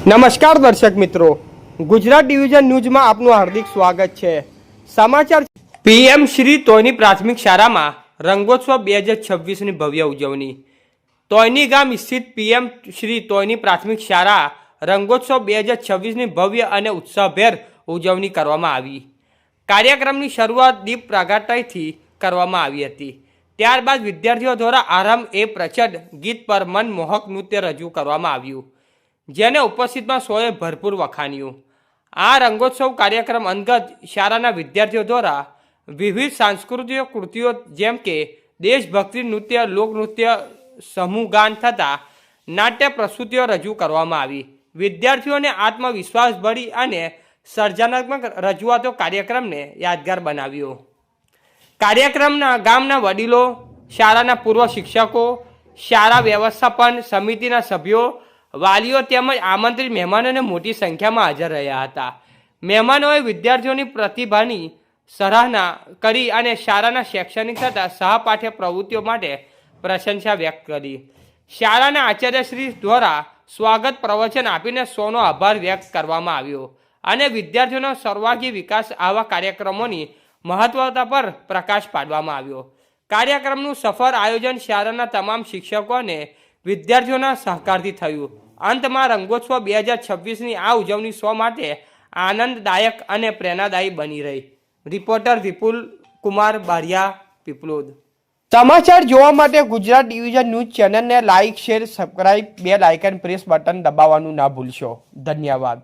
નમસ્કાર દર્શક મિત્રો, ગુજરાત ડિવિઝન ન્યૂઝમાં આપનું હાર્દિક સ્વાગત છે। સમાચાર પીએમ શ્રી તોયની પ્રાથમિક શાળામાં રંગોત્સવ 2026ની ભવ્ય ઉજવણી। તોયની ગામ સ્થિત પીએમ શ્રી તોયની પ્રાથમિક શાળા રંગોત્સવ 2026ની ભવ્ય અને ઉત્સાહભેર ઉજવણી કરવામાં આવી। કાર્યક્રમની શરૂઆત દીપ પ્રાગટ્યથી કરવામાં આવી હતી। ત્યારબાદ વિદ્યાર્થીઓ દ્વારા આરંભ એ પ્રચંડ ગીત પર મનમોહક નૃત્ય રજૂ કરવામાં આવ્યું, જેને ઉપસ્થિતમાં સૌએ ભરપૂર વખાણ્યું। આ રંગોત્સવ કાર્યક્રમ અંતર્ગત શાળાના વિદ્યાર્થીઓ દ્વારા વિવિધ સાંસ્કૃતિક કૃતિઓ જેમ કે દેશભક્તિ નૃત્ય, લોકનૃત્ય, સમૂહ ગાન તથા નાટ્ય પ્રસ્તુતિઓ રજૂ કરવામાં આવી। વિદ્યાર્થીઓને આત્મવિશ્વાસભરી અને સર્જનાત્મક રજૂઆતો કાર્યક્રમને યાદગાર બનાવ્યો। કાર્યક્રમના ગામના વડીલો, શાળાના પૂર્વ શિક્ષકો, શાળા વ્યવસ્થાપન સમિતિના સભ્યો, વાલીઓ તેમજ આમંત્રિત મહેમાનોને મોટી સંખ્યામાં હાજર રહ્યા હતા। મહેમાનોએ વિદ્યાર્થીઓની પ્રતિભાની સરાહના કરી અને શાળાના શૈક્ષણિક તથા સહપાઠ્ય પ્રવૃત્તિઓ માટે પ્રશંસા વ્યક્ત કરી। શાળાના આચાર્યશ્રી દ્વારા સ્વાગત પ્રવચન આપીને સૌનો આભાર વ્યક્ત કરવામાં આવ્યો અને વિદ્યાર્થીઓનો સર્વાંગી વિકાસ આવા કાર્યક્રમોની મહત્વતા પર પ્રકાશ પાડવામાં આવ્યો। કાર્યક્રમનું સફળ આયોજન શાળાના તમામ શિક્ષકો અને વિદ્યાર્થીઓના સહકારથી થયું। અંતમાં રંગોત્સવ 2026ની આ ઉજવણી સૌ માટે આનંદદાયક અને પ્રેરણાદાયી બની રહી। રિપોર્ટર વિપુલ કુમાર બારિયા, પીપલોદ। સમાચાર જોવા માટે ગુજરાત ડિવિઝન ન્યૂઝ ચેનલને like, share, subscribe, bell icon press button દબાવવાનું ના ભૂલશો। ધન્યવાદ।